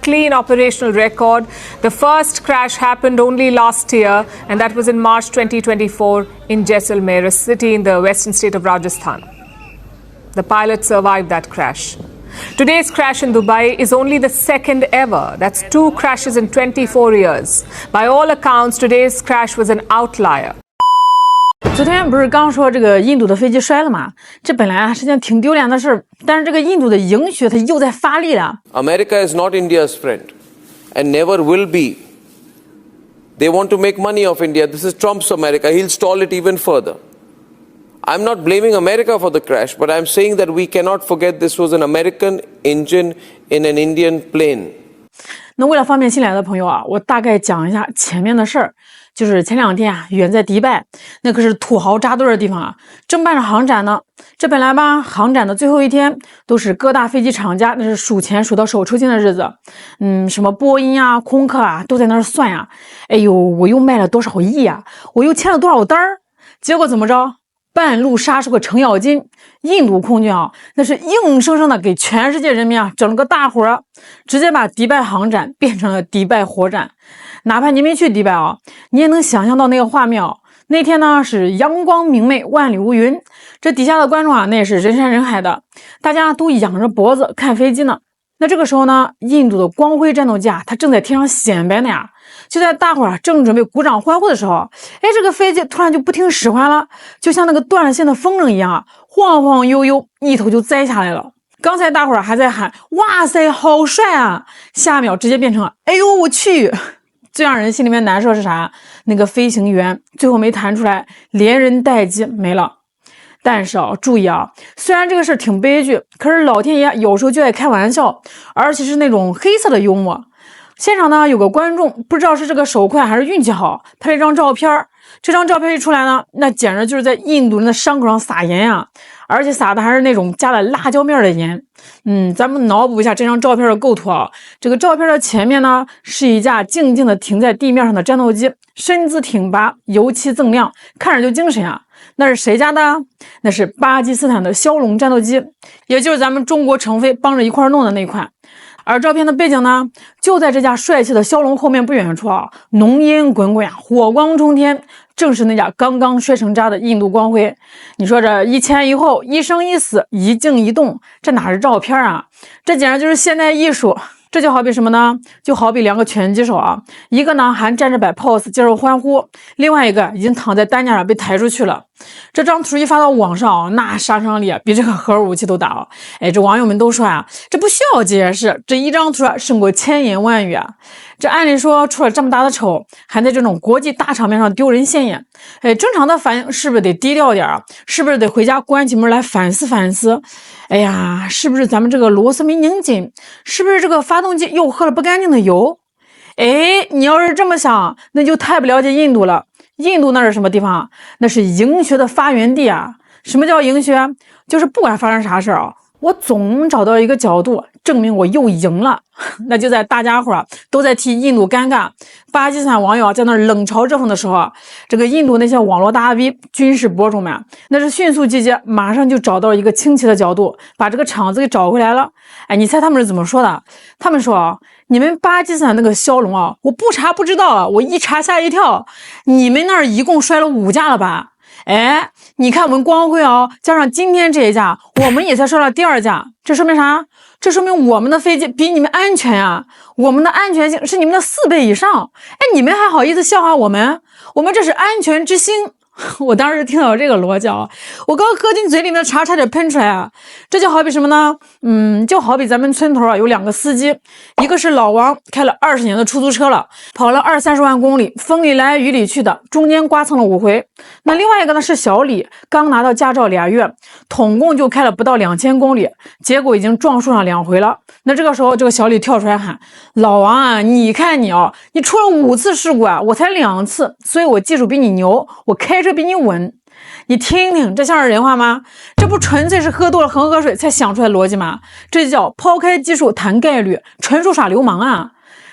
clean operational record. The first crash happened only last year, and that was in March 2024 in Jaisalmer, a city in the western state of Rajasthan. The pilot survived that crash. Today's crash in Dubai is only the second ever. That's 2 crashes in 24 years. By all accounts, today's crash was an outlier. 昨天不是刚说这个印度的飞机摔了吗？这本来啊是件挺丢脸的事儿，但是这个印度的营学它又在发力了。America is not India's friend, and never will be. They want to make money off India. This is Trump's America. He'll stall it even further. I'm not blaming America for the crash, but I'm saying that we cannot forget this was an American engine in an Indian plane. 那为了方便新来的朋友啊，我大概讲一下前面的事儿。就是前2天啊，远在迪拜，那可是土豪扎堆的地方啊，正办着航展呢。这本来吧，航展的最后一天，都是各大飞机厂家那是数钱数到手抽筋的日子。什么波音啊、空客啊，都在那儿算呀。哎呦，我又卖了多少亿啊，我又签了多少单儿。结果怎么着？半路杀出个程咬金，印度空军啊，那是硬生生的给全世界人民啊整了个大活，直接把迪拜航展变成了迪拜火展。哪怕你没去迪拜啊，你也能想象到那个画面啊。那天呢是阳光明媚，万里无云，这底下的观众啊，那也是人山人海的，大家都仰着脖子看飞机呢。那这个时候呢，印度的光辉战斗机啊，它正在天上显摆呢呀。就在大伙儿正准备鼓掌欢呼的时候，哎，这个飞机突然就不听使唤了，就像那个断了线的风筝一样啊，晃晃悠悠，一头就栽下来了。刚才大伙儿还在喊哇塞好帅啊，下秒直接变成了哎呦我去。最让人心里面难受是啥？那个飞行员最后没弹出来，连人带机没了。但是啊，注意啊，虽然这个事挺悲剧，可是老天爷有时候就爱开玩笑，而且是那种黑色的幽默。现场呢有个观众，不知道是这个手快还是运气好，拍了一张照片。这张照片一出来呢，那简直就是在印度人的伤口上撒盐啊，而且撒的还是那种加了辣椒面的盐。咱们脑补一下这张照片的构图啊。这个照片的前面呢是一架静静的停在地面上的战斗机，身姿挺拔，油漆锃亮，看着就精神啊。那是谁家的？那是巴基斯坦的枭龙战斗机，也就是咱们中国成飞帮着一块弄的那款。而照片的背景呢，就在这架帅气的枭龙后面不远处啊，浓烟滚滚啊，火光冲天，正是那架刚刚摔成渣的印度光辉。你说这一前一后，一生一死，一静一动，这哪是照片啊？这简直就是现代艺术。这就好比什么呢？就好比2个拳击手啊，一个呢还站着摆 pose 接受欢呼，另外一个已经躺在担架上被抬出去了。这张图一发到网上啊，那杀伤力比这个核武器都大啊！哎，这网友们都说啊，这不需要解释，这一张图胜过千言万语啊！这按理说出了这么大的丑，还在这种国际大场面上丢人现眼，哎，正常的反应是不是得低调点啊？是不是得回家关起门来反思反思？哎呀，是不是咱们这个螺丝没拧紧？是不是这个发动机又喝了不干净的油？哎，你要是这么想，那就太不了解印度了。印度那是什么地方？那是营学的发源地啊！什么叫营学？就是不管发生啥事啊，我总能找到一个角度证明我又赢了。那就在大家伙都在替印度尴尬，巴基斯坦网友在那冷嘲热讽的时候啊，这个印度那些网络大 V 军事博主们那是迅速集结，马上就找到一个清奇的角度，把这个场子给找回来了。哎，你猜他们是怎么说的？他们说啊，你们巴基斯坦那个枭龙啊，我不查不知道啊，我一查吓一跳，你们那儿一共摔了5架了吧？哎，你看我们光辉啊，加上今天这一架，我们也才摔了第2架，这说明啥？这说明我们的飞机比你们安全呀，我们的安全性是你们的4倍以上。哎，你们还好意思笑话我们？我们这是安全之星。我当时听到这个逻辑啊，我刚喝进嘴里面的茶差点喷出来啊！这就好比什么呢？就好比咱们村头啊有2个司机，一个是老王，开了20年的出租车了，跑了20-30万公里，风里来雨里去的，中间刮蹭了5回。那另外一个呢是小李，刚拿到驾照2月，统共就开了不到2000公里，结果已经撞树上2回了。那这个时候，这个小李跳出来喊：“老王啊，你看你啊，你出了5次事故啊，我才2次，所以我技术比你牛，我开车比你稳。”你听听，这像是人话吗？这不纯粹是喝多了恒河水才想出来的逻辑吗？这就叫抛开技术谈概率，纯属耍流氓啊！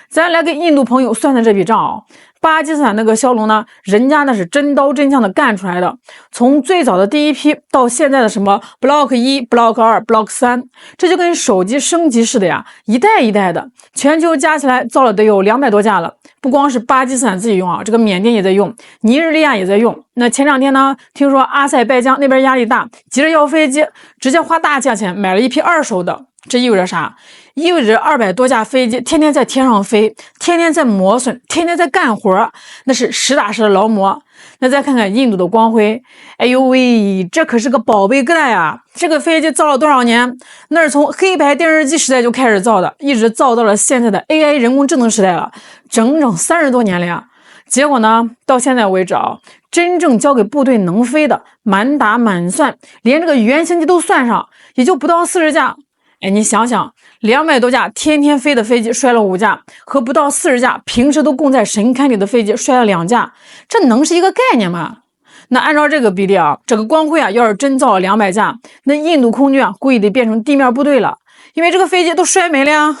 咱来给印度朋友算算这笔账啊。巴基斯坦那个骁龙呢，人家那是真刀真枪的干出来的，从最早的第一批到现在的什么 Block 1、Block 2、Block 3，这就跟手机升级似的呀，一代一代的，全球加起来造了得有200多架了。不光是巴基斯坦自己用啊，这个缅甸也在用，尼日利亚也在用。那前2天呢，听说阿塞拜疆那边压力大，急着要飞机，直接花大价钱买了一批二手的。这意味着啥？意味着200多架飞机天天在天上飞，天天在磨损，天天在干活，那是实打实的劳模。那再看看印度的光辉，哎呦喂，这可是个宝贝疙瘩呀！这个飞机造了多少年？那是从黑白电视机时代就开始造的，一直造到了现在的 AI 人工智能时代了，整整30多年了呀。结果呢，到现在为止啊，真正交给部队能飞的，满打满算，连这个原型机都算上，也就不到40架。哎，你想想，200多架天天飞的飞机摔了5架，和不到40架平时都供在神龛里的飞机摔了2架，这能是一个概念吗？那按照这个比例啊，这个光辉啊，要是真造了200架，那印度空军啊，估计得变成地面部队了，因为这个飞机都摔没了呀。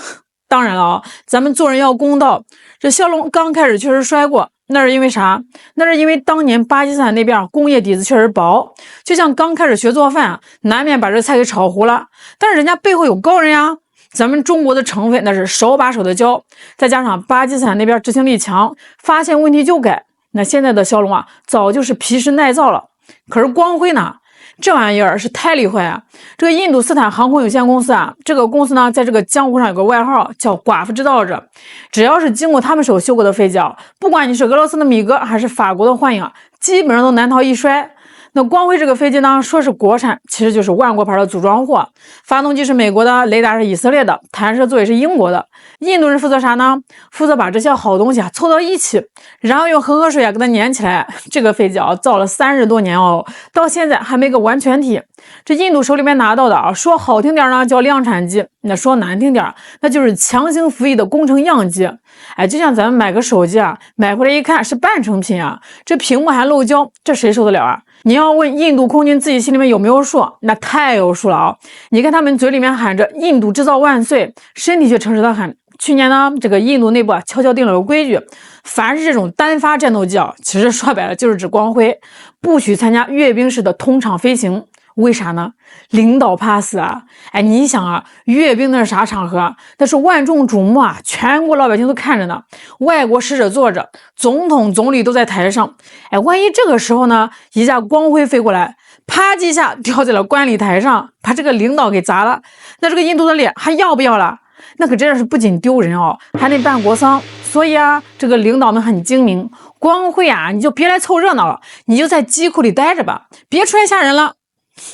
当然了啊，咱们做人要公道，这骁龙刚开始确实摔过，那是因为啥？那是因为当年巴基斯坦那边工业底子确实薄，就像刚开始学做饭，难免把这菜给炒糊了。但是人家背后有高人呀，咱们中国的成分那是手把手的教，再加上巴基斯坦那边执行力强，发现问题就改。那现在的骁龙啊，早就是皮实耐造了。可是光辉呢？这玩意儿是太厉害啊！这个印度斯坦航空有限公司啊，这个公司呢，在这个江湖上有个外号叫寡妇制造者。只要是经过他们手修过的飞机啊，不管你是俄罗斯的米格还是法国的幻影啊，基本上都难逃一摔。那光辉这个飞机呢，说是国产，其实就是万国牌的组装货。发动机是美国的，雷达是以色列的，弹射座也是英国的。印度人负责啥呢？负责把这些好东西啊凑到一起，然后用恒河水啊给它粘起来。这个飞机啊造了30多年哦，到现在还没个完全体。这印度手里面拿到的啊，说好听点呢叫量产机，那说难听点那就是强行服役的工程样机。哎，就像咱们买个手机啊，买回来一看是半成品啊，这屏幕还漏胶，这谁受得了啊？你要问印度空军自己心里面有没有数，那太有数了啊！你看他们嘴里面喊着印度制造万岁，身体却诚实的喊。去年呢，这个印度内部啊悄悄定了个规矩，凡是这种单发战斗机啊，其实说白了就是指光辉，不许参加阅兵式的通场飞行。为啥呢？领导怕死啊！哎，你想啊，阅兵那是啥场合？那是万众瞩目啊，全国老百姓都看着呢，外国使者坐着，总统总理都在台上。哎，万一这个时候呢，一架光辉飞过来，啪叽一下掉在了观礼台上，把这个领导给砸了，那这个印度的脸还要不要了？那可真是不仅丢人哦，还得办国丧。所以啊，这个领导们很精明，光辉啊，你就别来凑热闹了，你就在机库里待着吧，别出来吓人了。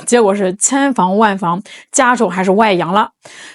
结果是千防万防，家丑还是外扬了。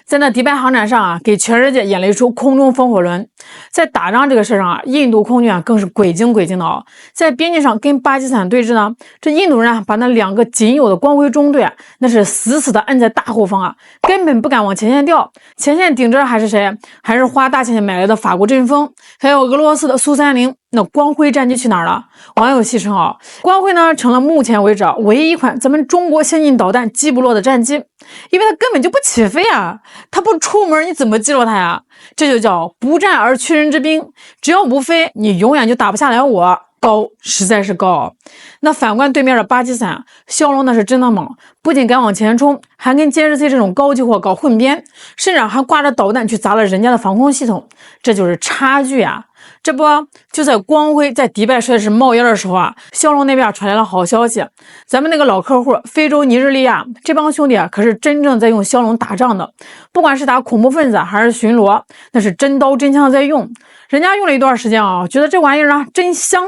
在那迪拜航展上啊，给全世界演了一出空中风火轮。在打仗这个事上啊，印度空军啊更是鬼精的哦。在边境上跟巴基斯坦对峙呢，这印度人啊把那2个仅有的光辉中队啊，那是死死的摁在大后方啊，根本不敢往前线调。前线顶着还是谁？还是花大钱买来的法国阵风，还有俄罗斯的苏30。那光辉战机去哪儿了？网友戏称啊，光辉呢成了目前为止唯一一款咱们中国先进导弹击不落的战机，因为它根本就不起飞啊，它不出门你怎么击落它呀？这就叫不战而屈人之兵，只要不飞，你永远就打不下来我。高，实在是高。那反观对面的巴基斯坦，骁龙那是真的猛，不仅敢往前冲，还跟歼十3这种高级货搞混编，甚至还挂着导弹去砸了人家的防空系统，这就是差距啊！这不就在光辉在迪拜摔是冒烟的时候啊，骁龙那边传来了好消息，咱们那个老客户非洲尼日利亚这帮兄弟啊，可是真正在用骁龙打仗的，不管是打恐怖分子还是巡逻，那是真刀真枪在用。人家用了一段时间啊，觉得这玩意儿啊真香，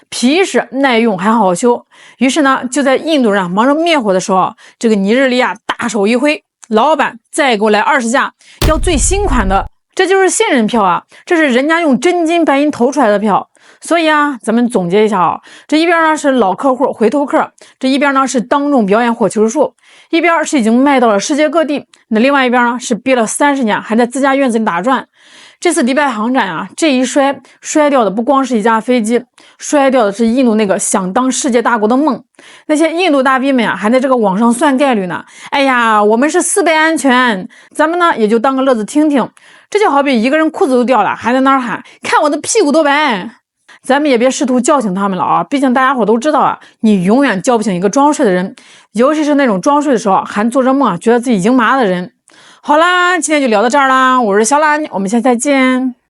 皮实耐用还好修，于是呢，就在印度人忙着灭火的时候，这个尼日利亚大手一挥，老板再给我来20架，要最新款的。这就是信任票啊，这是人家用真金白银投出来的票。所以啊，咱们总结一下啊，这一边呢是老客户回头客，这一边呢是当众表演火球术，一边是已经卖到了世界各地，那另外一边呢是憋了30年还在自家院子里打转。这次迪拜航展啊，这一摔掉的不光是一架飞机，摔掉的是印度那个想当世界大国的梦。那些印度大 V 们啊，还在这个网上算概率呢。哎呀，我们是4倍安全，咱们呢也就当个乐子听听。这就好比一个人裤子都掉了，还在那儿喊看我的屁股多白。咱们也别试图叫醒他们了啊！毕竟大家伙都知道啊，你永远叫不醒一个装睡的人，尤其是那种装睡的时候还做着梦啊，觉得自己已经麻的人。好啦，今天就聊到这儿啦，我是小兰，我们下次再见。